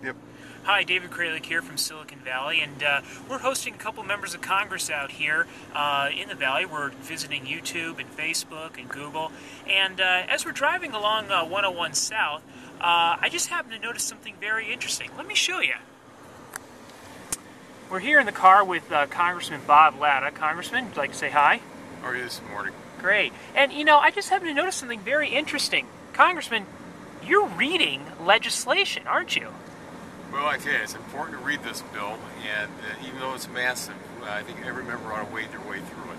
Yep. Hi, David Kralik here from Silicon Valley, and we're hosting a couple members of Congress out here in the Valley. We're visiting YouTube and Facebook and Google, and as we're driving along 101 South, I just happened to notice something very interesting. Let me show you. We're here in the car with Congressman Bob Latta. Congressman, would you like to say hi? How are you this morning? Great. And you know, I just happened to notice something very interesting. Congressman, you're reading legislation, aren't you? Well, I tell you, it's important to read this bill, and even though it's massive, I think every member ought to wade their way through it.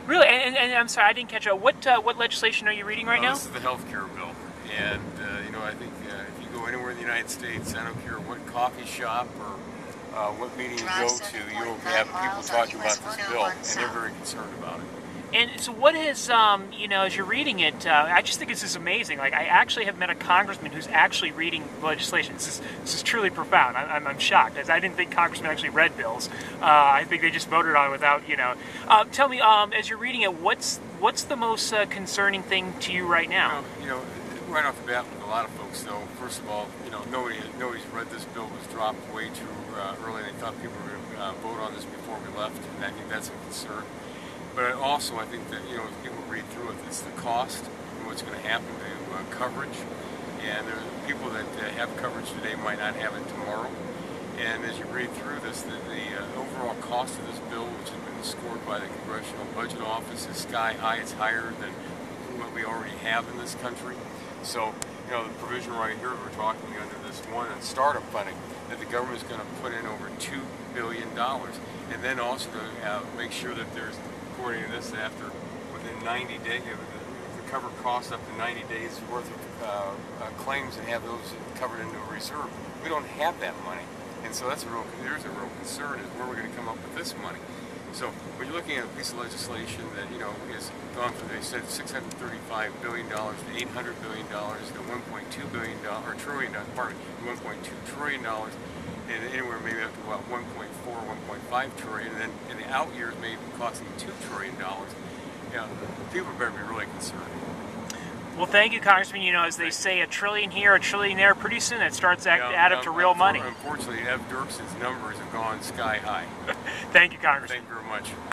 Really? And I'm sorry, I didn't catch up. What legislation are you reading right now? This is the health care bill, and you know, I think if you go anywhere in the United States, I don't care what coffee shop or what meeting you go to, you'll have people talking about this bill, and they're very concerned about it. And so what is, you know, as you're reading it, I just think this is amazing. Like, I actually have met a congressman who's actually reading legislation. This is truly profound. I'm shocked, as I didn't think congressmen actually read bills. I think they just voted on it without, you know. Tell me, as you're reading it, what's the most concerning thing to you right now? You know, right off the bat with a lot of folks, though, first of all, you know, nobody's read this bill. It was dropped way too early. They thought people were going to vote on this before we left, and I think that's a concern. But also, I think that, you know, if people read through it, it's the cost and what's going to happen to coverage. And there are people that have coverage today might not have it tomorrow. And as you read through this, the overall cost of this bill, which has been scored by the Congressional Budget Office, is sky high. It's higher than what we already have in this country. So, you know, the provision right here, we're talking under this one on startup funding, that the government is going to put in over $2 billion. And then also to make sure that there's, according to this, after within 90 days, to cover costs up to 90 days worth of claims and have those covered into a reserve. We don't have that money, and so there's a real concern is where we're going to come up with this money. So when you're looking at a piece of legislation that, you know, has gone from, they said, $635 billion to $800 billion to $1.2 billion, or trillion, pardon me, $1.2 trillion. And anywhere maybe up to about 1.4, 1.5 trillion, and then in the out years maybe costing $2 trillion. You know, people better be really concerned. Well, thank you, Congressman. You know, as they say, a trillion here, a trillion there, pretty soon it starts to add up to real money. Unfortunately, Ev Dirkson's numbers have gone sky high. Thank you, Congressman. Thank you very much.